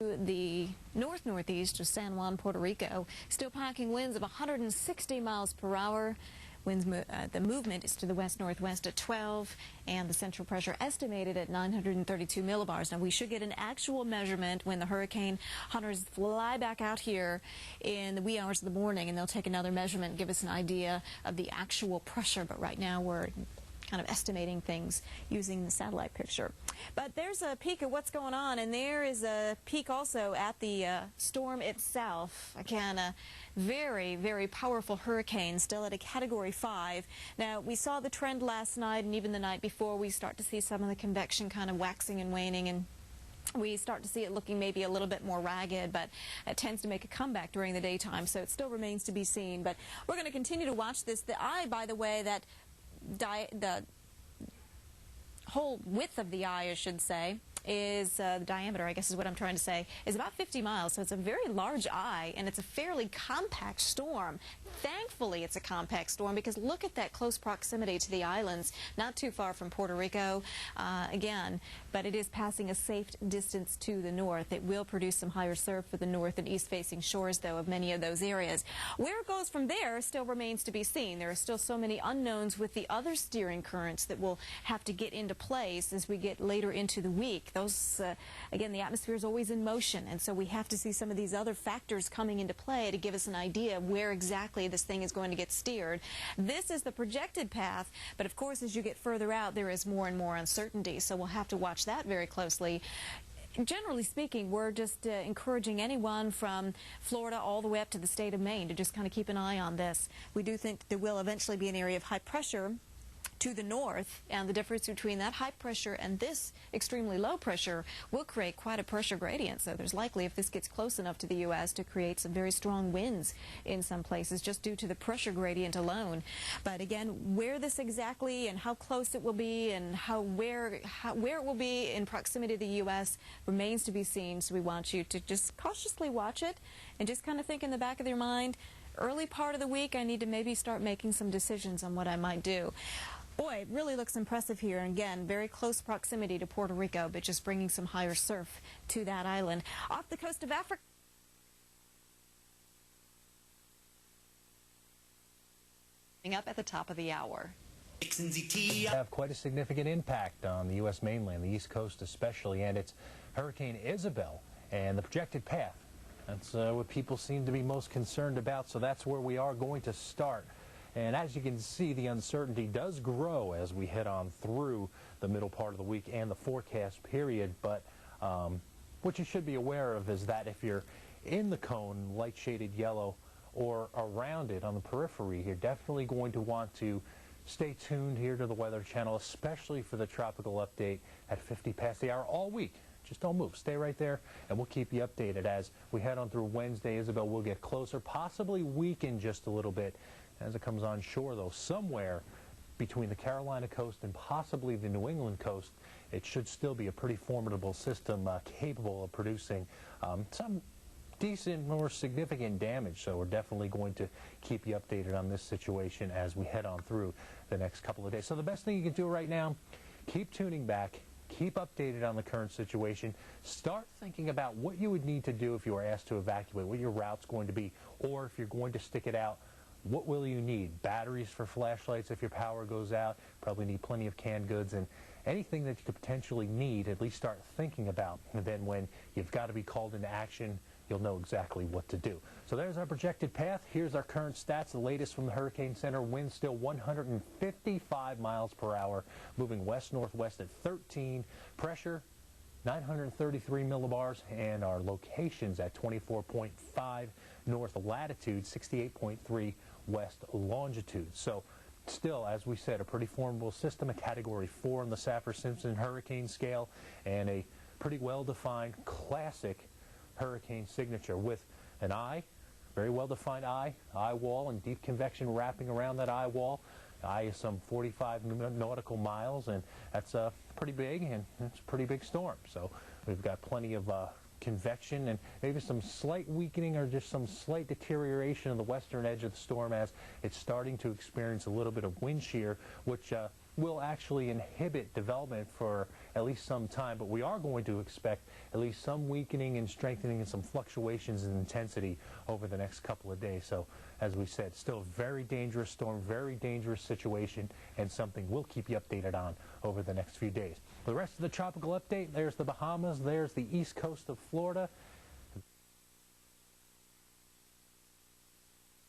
The north-northeast of San Juan, Puerto Rico, still packing winds of 160 miles per hour. The movement is to the west-northwest at 12, and the central pressure estimated at 932 millibars. Now, we should get an actual measurement when the hurricane hunters fly back out here in the wee hours of the morning, and they'll take another measurement and give us an idea of the actual pressure. But right now, we're kind of estimating things using the satellite picture. But there's a peek at what's going on, and there is a peek also at the storm itself. Again, a very, very powerful hurricane, still at a Category 5. Now, we saw the trend last night and even the night before. We start to see some of the convection kind of waxing and waning, and we start to see it looking maybe a little bit more ragged, but it tends to make a comeback during the daytime, so it still remains to be seen. But we're going to continue to watch this. The eye, by the way, the whole width of the eye, I should say, is the diameter, I guess is what I'm trying to say, is about 50 miles. So it's a very large eye, and it's a fairly compact storm. Thankfully, it's a compact storm because look at that close proximity to the islands, not too far from Puerto Rico, again, but it is passing a safe distance to the north. It will produce some higher surf for the north and east-facing shores, though, of many of those areas. Where it goes from there still remains to be seen. There are still so many unknowns with the other steering currents that will have to get into place as we get later into the week. Those, again, the atmosphere is always in motion, and so we have to see some of these other factors coming into play to give us an idea of where exactly this thing is going to get steered. This is the projected path, but of course, as you get further out, there is more and more uncertainty, so we'll have to watch that very closely. Generally speaking, we're just encouraging anyone from Florida all the way up to the state of Maine to just kind of keep an eye on this. We do think there will eventually be an area of high pressure to the north, and the difference between that high pressure and this extremely low pressure will create quite a pressure gradient. So there's likely, if this gets close enough to the U.S., to create some very strong winds in some places just due to the pressure gradient alone. But again, where this exactly and how close it will be and where it will be in proximity to the U.S. remains to be seen. So we want you to just cautiously watch it and just kind of think in the back of your mind, early part of the week, I need to maybe start making some decisions on what I might do. Boy, it really looks impressive here. And again, very close proximity to Puerto Rico, but just bringing some higher surf to that island. Off the coast of Africa. Up at the top of the hour. Have quite a significant impact on the U.S. mainland, the East Coast especially, and it's Hurricane Isabel and the projected path. That's what people seem to be most concerned about, so that's where we are going to start. And as you can see, the uncertainty does grow as we head on through the middle part of the week and the forecast period. But what you should be aware of is that if you're in the cone, light shaded yellow, or around it on the periphery, you're definitely going to want to stay tuned here to the Weather Channel, especially for the tropical update at 50 past the hour all week. Just don't move. Stay right there, and we'll keep you updated as we head on through Wednesday. Isabel will get closer, possibly weaken just a little bit as it comes on shore, though, somewhere between the Carolina coast and possibly the New England coast. It should still be a pretty formidable system capable of producing some decent or significant damage. So we're definitely going to keep you updated on this situation as we head on through the next couple of days. So the best thing you can do right now, keep tuning back. Keep updated on the current situation. Start thinking about what you would need to do if you were asked to evacuate, what your route's going to be, or if you're going to stick it out, what will you need? Batteries for flashlights if your power goes out. Probably need plenty of canned goods, and anything that you could potentially need, at least start thinking about. And then when you've got to be called into action, you'll know exactly what to do. So there's our projected path. Here's our current stats, the latest from the Hurricane Center. Wind still 155 miles per hour, moving west-northwest at 13. Pressure 933 millibars, and our locations at 24.5 north latitude, 68.3 west longitude. So still, as we said, a pretty formidable system, a Category 4 on the Saffir-Simpson hurricane scale, and a pretty well-defined classic hurricane signature with an eye, very well-defined eye wall, and deep convection wrapping around that eye wall. Eye is some 45 nautical miles, and that's pretty big, and it's a pretty big storm. So we've got plenty of convection and maybe some slight weakening or just some slight deterioration of the western edge of the storm as it's starting to experience a little bit of wind shear, which will actually inhibit development for at least some time, but we are going to expect at least some weakening and strengthening and some fluctuations in intensity over the next couple of days. So, as we said, still a very dangerous storm, very dangerous situation, and something we'll keep you updated on over the next few days. For the rest of the tropical update, there's the Bahamas, there's the east coast of Florida,